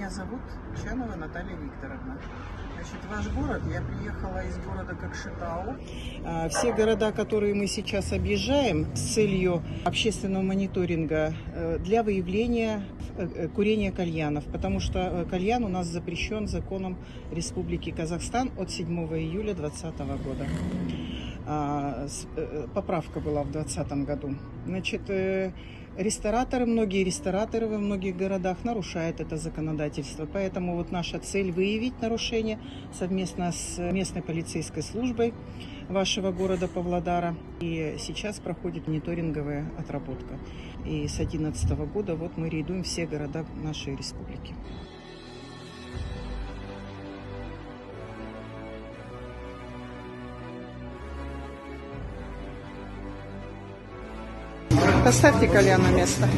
Меня зовут Чанова Наталья Викторовна. Значит, ваш город, я приехала из города Кокшетау. Все города, которые мы сейчас объезжаем с целью общественного мониторинга для выявления курения кальянов, потому что кальян у нас запрещен законом Республики Казахстан от 7 июля 2020 года. Поправка была в 2020 году. Значит, многие рестораторы во многих городах нарушают это законодательство. Поэтому вот наша цель выявить нарушение совместно с местной полицейской службой вашего города Павлодара. И сейчас проходит мониторинговая отработка. И с 2011 года вот мы рейдуем все города нашей республики. Поставьте кальян на место.